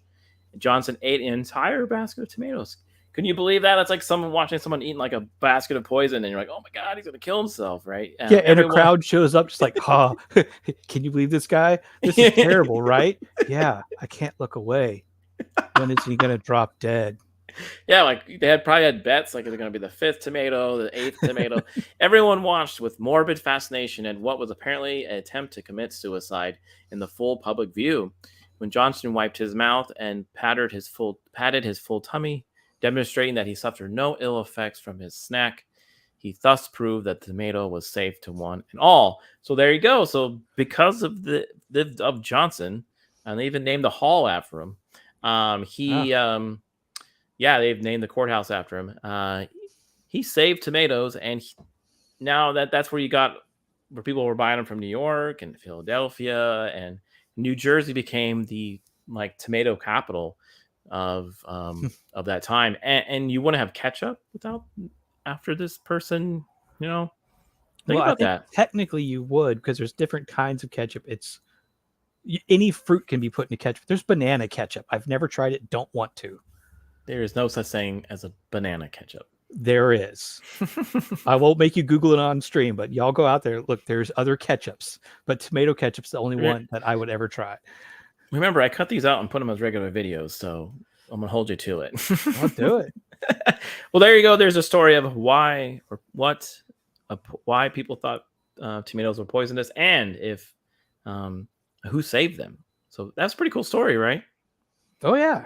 Johnson ate an entire basket of tomatoes. Can you believe that? That's like someone watching someone eating like a basket of poison, and you're like, "Oh my god, he's gonna kill himself!" Right?
Yeah, and a crowd shows up, just like, "Ha! Can you believe this guy? This is terrible, right? Yeah, I can't look away. When is he gonna drop dead?"
Yeah, like they probably had bets, like, is it gonna be the 5th tomato, the 8th tomato? Everyone watched with morbid fascination and what was apparently an attempt to commit suicide in the full public view. When Johnson wiped his mouth and patted his full tummy, demonstrating that he suffered no ill effects from his snack, he thus proved that the tomato was safe to one and all. So there you go. So because of of Johnson, and they even named the hall after him. They've named the courthouse after him. He saved tomatoes, and now that's where people were buying them from New York and Philadelphia, and New Jersey became the tomato capital of that time. And you wouldn't have ketchup after this person, think about that.
Technically you would, because there's different kinds of ketchup. Any fruit can be put into ketchup. There's banana ketchup. I've never tried it, don't want to.
There is no such thing as a banana ketchup.
There is. I won't make you Google it on stream, but y'all go out there. Look, there's other ketchups, but tomato ketchup's the only one that I would ever try.
Remember, I cut these out and put them as regular videos, so I'm gonna hold you to it.
I'll do it.
Well, there you go. There's a story of why people thought tomatoes were poisonous, and who saved them. So that's a pretty cool story, right?
Oh yeah.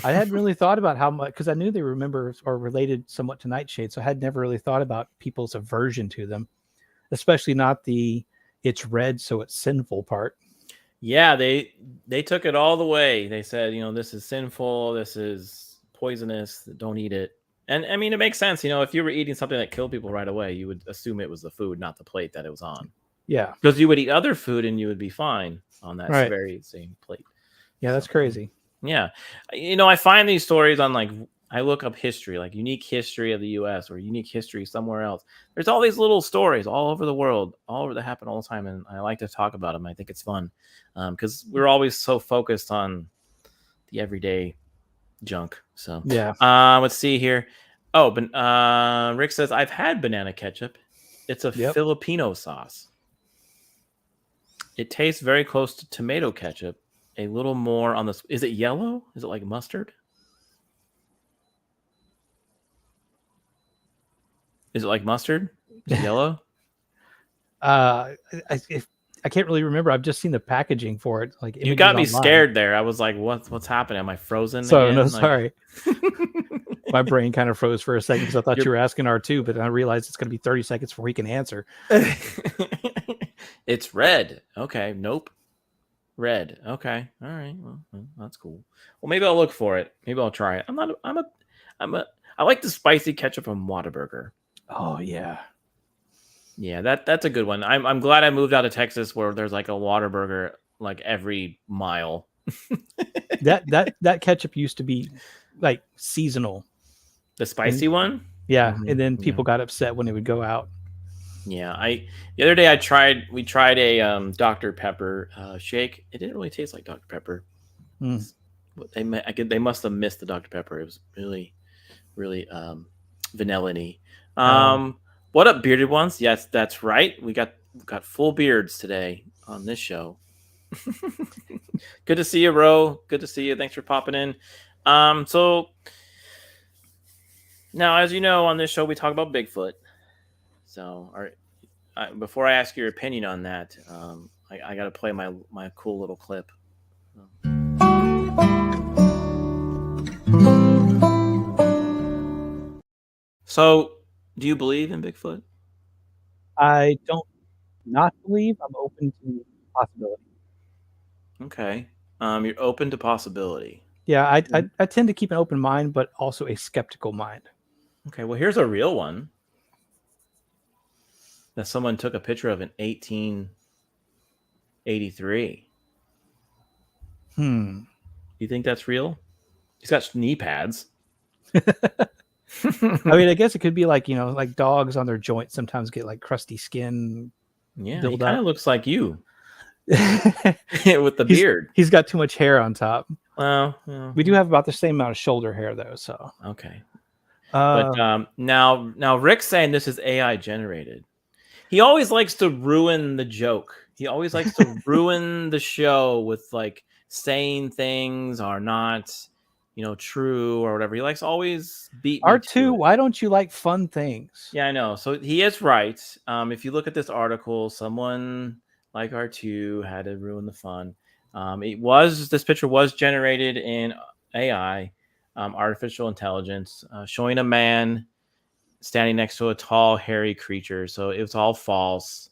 I hadn't really thought about how much, because I knew they remember or related somewhat to nightshade, so I had never really thought about people's aversion to them, especially not the "it's red so it's sinful" part.
Yeah, they took it all the way. They said, this is sinful, this is poisonous, don't eat it. And I mean, it makes sense. If you were eating something that killed people right away, you would assume it was the food, not the plate that it was on.
Yeah,
because you would eat other food and you would be fine on that very same plate.
Yeah, that's crazy.
Yeah. I find these stories on I look up history, like unique history of the US or unique history somewhere else. There's all these little stories all over the world, all over that happen all the time. And I like to talk about them. I think it's fun because we're always so focused on the everyday junk. So
yeah.
Let's see here. Oh, but Rick says, I've had banana ketchup. It's a Filipino sauce. It tastes very close to tomato ketchup. A little more on this. Is it yellow? Is it like mustard? Is it like mustard? Is it yellow?
I can't really remember. I've just seen the packaging for it.
You got me scared there. I was like, what's happening? Am I frozen?
So again? No, sorry. My brain kind of froze for a second because I thought you were asking R2, but then I realized it's going to be 30 seconds before he can answer.
It's red. Okay. Nope. Red. Okay. All right. Well, that's cool. Well, maybe I'll look for it. Maybe I'll try it. I like the spicy ketchup from Whataburger.
Oh yeah.
Yeah, that's a good one. I'm glad I moved out of Texas where there's like a Whataburger like every mile.
that ketchup used to be like seasonal.
The spicy one?
Yeah, and then people got upset when it would go out.
Yeah, the other day we tried a Dr. Pepper shake. It didn't really taste like Dr. Pepper. They must have missed the Dr. Pepper. It was really, really vanilla-y. What up, bearded ones? Yes, that's right. We got full beards today on this show. Good to see you, Ro. Good to see you. Thanks for popping in. So now, as you know, on this show we talk about Bigfoot. So, before I ask your opinion on that, I got to play my cool little clip. So, do you believe in Bigfoot?
I don't not believe. I'm open to possibility.
Okay. You're open to possibility.
Yeah, I tend to keep an open mind, but also a skeptical mind.
Okay, well, here's a real one that someone took a picture of in 1883. Do you think that's real? He's got knee pads.
I mean, I guess it could be like, like dogs on their joints sometimes get like crusty skin.
Yeah, he
build
kind
up.
of looks like you
He's
with the beard.
He's got too much hair on top.
Well, yeah.
We do have about the same amount of shoulder hair though, so.
Okay. But now Rick's saying this is AI generated. He always likes to ruin the joke. He always likes to ruin the show with like saying things are not, true or whatever. He likes to always beat me to
R2,
it.
why don't you like fun things?
Yeah, I know. So he is right. If you look at this article, someone like R2 had to ruin the fun. This picture was generated in AI, artificial intelligence, showing a man standing next to a tall, hairy creature. So it was all false.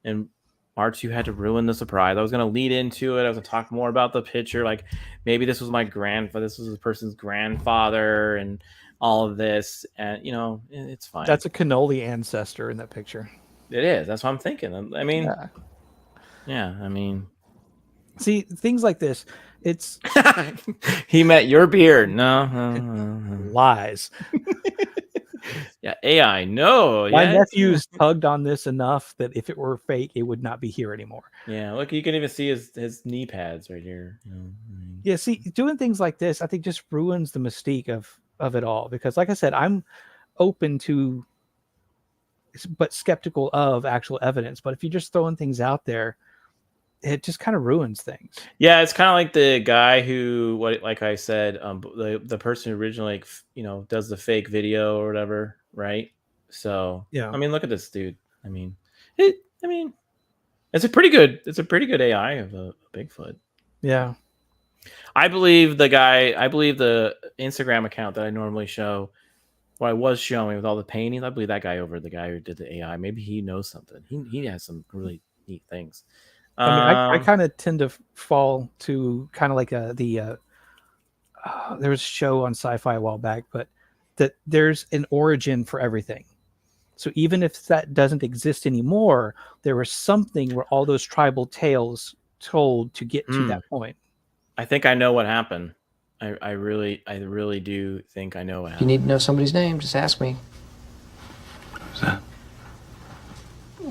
And R2 had to ruin the surprise. I was going to lead into it. I was going to talk more about the picture. Like maybe this was my grandfather. This was the person's grandfather and all of this. And, it's fine.
That's a cannoli ancestor in that picture.
It is. That's what I'm thinking. I mean, yeah, I mean.
See, things like this, it's.
He met your beard. No.
Lies.
Yeah, AI. No.
My nephew's tugged on this enough that if it were fake, it would not be here anymore.
Yeah, look, you can even see his knee pads right here.
Yeah, see, doing things like this, I think just ruins the mystique of it all. Because like I said, I'm open to, but skeptical of actual evidence. But if you're just throwing things out there, it just kind of ruins things.
Yeah, it's kind of like the guy who, like I said, the person who originally, does the fake video or whatever, right? So,
yeah,
I mean, look at this dude. I mean, it's a pretty good AI of a Bigfoot.
Yeah,
I believe the Instagram account that I normally show, what I was showing with all the paintings. I believe that guy over the guy who did the AI. Maybe he knows something. He has some really neat things.
I mean, I kind of tend to fall to kind of like there was a show on Sci-Fi a while back, but that there's an origin for everything. So even if that doesn't exist anymore, there was something where all those tribal tales told to get to that point.
I think I know what happened. I really do think I know what happened.
If you need to know somebody's name, just ask me.
Who's that?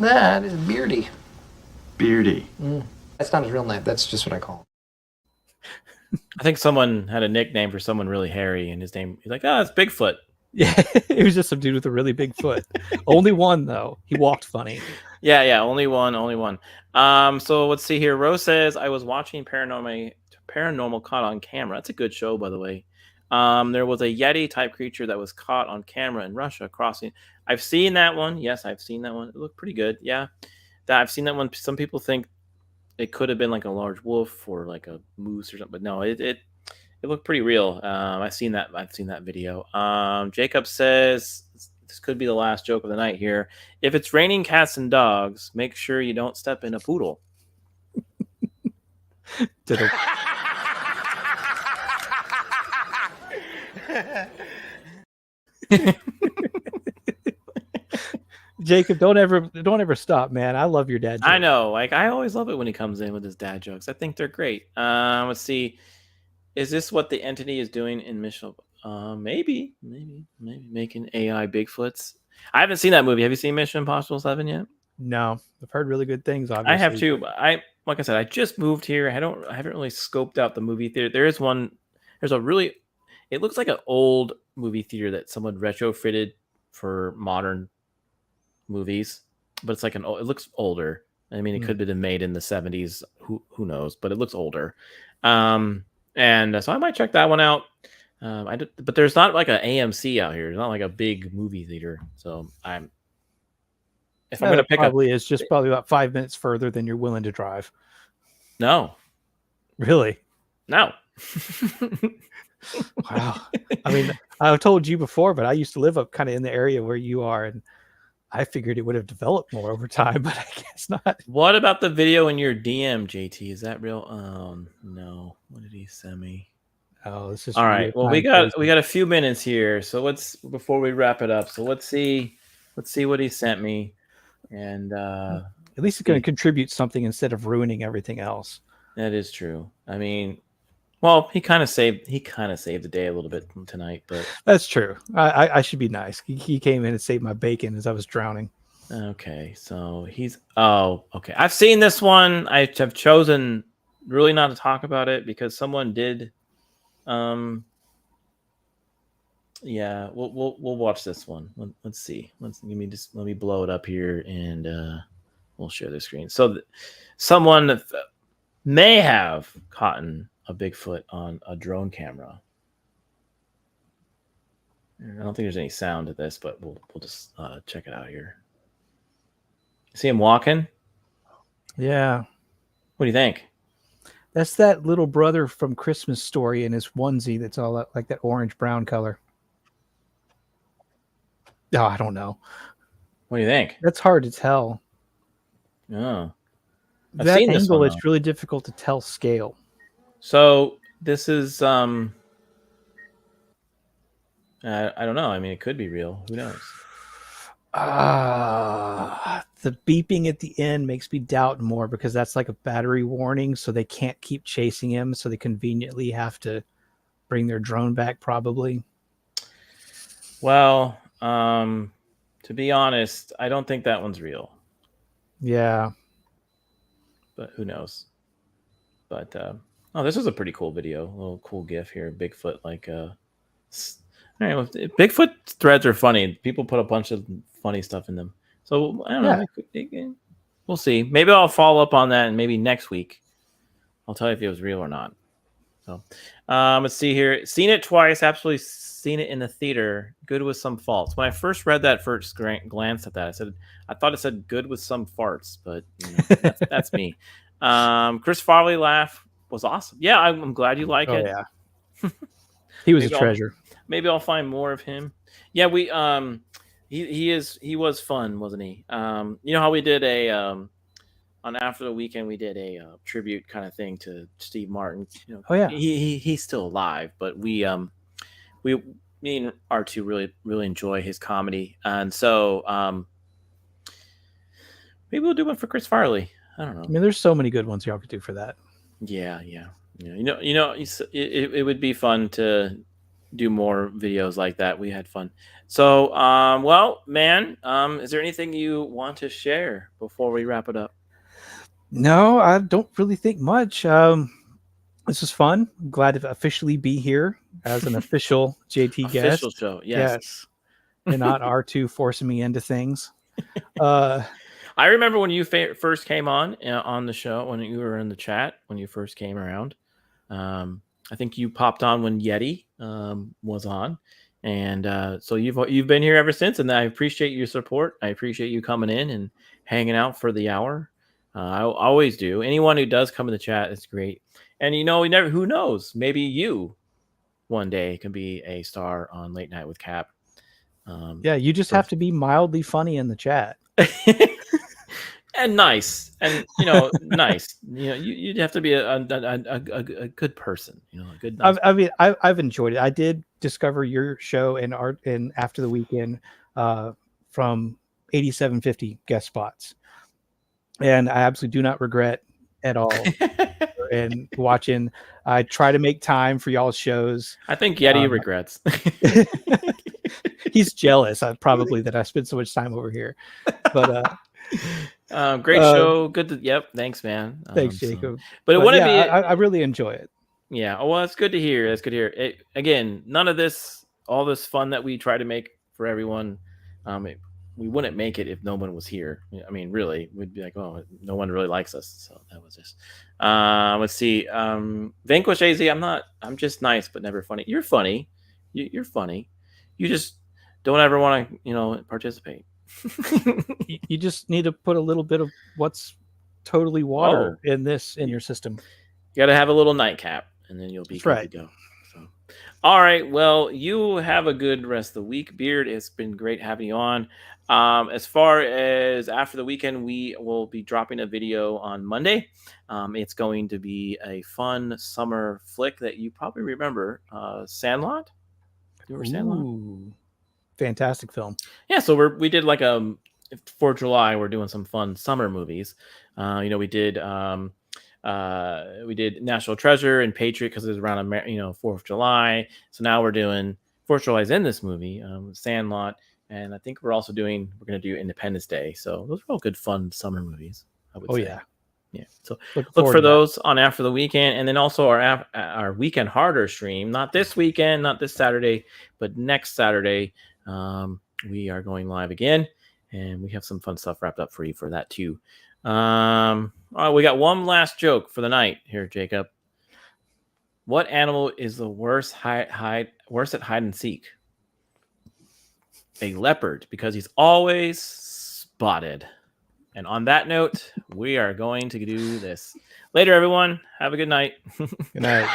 That is Beardy.
Beardy.
That's not his real name. That's just what I call him.
I think someone had a nickname for someone really hairy, and he's like, it's Bigfoot.
Yeah, it was just some dude with a really big foot. Only one though. He walked funny.
Yeah, only one. So let's see here. Rose says, I was watching Paranormal caught on camera. That's a good show, by the way. There was a Yeti type creature that was caught on camera in Russia crossing. I've seen that one. Yes, I've seen that one. It looked pretty good. Yeah. I've seen that one. Some people think it could have been like a large wolf or like a moose or something, but no, it looked pretty real. I've seen that video. Jacob says this could be the last joke of the night here. If it's raining cats and dogs, make sure you don't step in a poodle.
Jacob, don't ever stop, man. I love your dad jokes.
I know. Like, I always love it when he comes in with his dad jokes. I think they're great. Let's see. Is this what the entity is doing in Mission? Maybe making AI Bigfoots. I haven't seen that movie. Have you seen Mission Impossible 7 yet?
No, I've heard really good things. Obviously,
I have too. Like I said, I just moved here. I haven't really scoped out the movie theater. There is one. There's a really. It looks like an old movie theater that someone retrofitted for modern movies, but it's like it looks older. I mean, it could have been made in the 70s. Who knows? But it looks older. And so I might check that one out. But there's not like an AMC out here. It's not like a big movie theater. So I'm going to pick up.
It's just probably about 5 minutes further than you're willing to drive.
No.
Really?
No.
Wow. I mean, I've told you before, but I used to live up kind of in the area where you are, and I figured it would have developed more over time, but I guess not.
What about the video in your DM, JT? Is that real? Oh no. What did he send me?
Oh, this is
all right. Well, we got a few minutes here, so before we wrap it up. So let's see what he sent me, and
at least it's going to contribute something instead of ruining everything else.
That is true. I mean, Well, he kind of saved the day a little bit tonight, but
That's true. I should be nice. He came in and saved my bacon as I was drowning.
okay. So he's okay. I've seen this one. I have chosen really not to talk about it because someone did. Yeah, we'll watch this one. Let's see. Let me blow it up here and we'll share the screen. So someone may have caught a Bigfoot on a drone camera. I don't think there's any sound to this, but we'll just check it out here. See him walking?
Yeah.
What do you think?
That's that little brother from Christmas Story in his onesie that's all like that orange-brown color. Oh, I don't know.
What do you think?
That's hard to tell.
Oh. I've
That
seen this
angle,
one,
it's really difficult to tell scale.
So this is I don't know. I mean, it could be real. Who knows?
The beeping at the end makes me doubt more because that's like a battery warning, so they can't keep chasing him, so they conveniently have to bring their drone back probably.
Well, to be honest, I don't think that one's real.
Yeah.
But who knows? But oh, this was a pretty cool video. A little cool GIF here. Bigfoot, like Bigfoot threads are funny. People put a bunch of funny stuff in them. So I don't know. We'll see. Maybe I'll follow up on that, and maybe next week I'll tell you if it was real or not. So let's see here. Seen it twice. Absolutely seen it in the theater. Good with some faults. When I first read that first glance at that, I thought it said good with some farts, but that's me. Chris Farley laugh was awesome. Yeah, I'm glad you like it.
Yeah. He was a treasure.
Maybe I'll find more of him. Yeah, we he was fun, wasn't he? You know how we did a on After the Weekend, we did a tribute kind of thing to Steve Martin. You know,
oh yeah,
he's still alive, but me and R2 really enjoy his comedy, and so maybe we'll do one for Chris Farley. I don't know.
I mean, there's so many good ones y'all could do for that.
Yeah. It would be fun to do more videos like that. We had fun. So, well, man, is there anything you want to share before we wrap it up?
No, I don't really think much. This is fun. I'm glad to officially be here as an official JT guest.
Official show, yes.
And not R2 forcing me into things.
I remember when you first came on the show, when you were in the chat, when you first came around. I think you popped on when Yeti was on, and so you've been here ever since. And I appreciate your support. I appreciate you coming in and hanging out for the hour. I always do. Anyone who does come in the chat is great. And who knows? Maybe you one day can be a star on Late Night with Cap.
Yeah, you just have to be mildly funny in the chat.
And nice, and nice. You'd have to be a good person. A good. Nice
I've enjoyed it. I did discover your show and After the Weekend from 8750 guest spots, and I absolutely do not regret at all. And watching, I try to make time for y'all's shows.
I think Yeti regrets.
He's jealous, probably, that I spend so much time over here. But
great show. Good. Yep. Thanks, man.
Thanks, Jacob.
But it wouldn't be.
I really enjoy it.
Yeah. Well, that's good to hear. That's good to hear. Again, none of this, all this fun that we try to make for everyone, we wouldn't make it if no one was here. I mean, really, we'd be like, oh, no one really likes us. So that was just. Let's see. Vanquish AZ. I'm just nice, but never funny. You're funny. You're funny. You just don't ever want to, participate.
You just need to put a little bit of what's totally water in your system.
You got to have a little nightcap, and then you'll be good to go. So, all right. Well, you have a good rest of the week, Beard. It's been great having you on. As far as After the Weekend, we will be dropping a video on Monday. It's going to be a fun summer flick that you probably remember, Sandlot. You remember Sandlot?
Ooh, fantastic film.
Yeah, so we did like for July, we're doing some fun summer movies. We did We did National Treasure and Patriot because it was around 4th of July. So now we're doing 4th of July is in this movie, Sandlot, and I think we're going to do Independence Day. So those are all good, fun summer movies, I would say. Yeah. So look for those on After the Weekend, and then also our Weekend Harder stream. Not this weekend, not this Saturday, but next Saturday. We are going live again, and we have some fun stuff wrapped up for you for that too. All right, we got one last joke for the night here, Jacob. What animal is the worst at hide and seek? A leopard, because he's always spotted. And on that note, we are going to do this. Later, everyone. Have a good night.
Good night.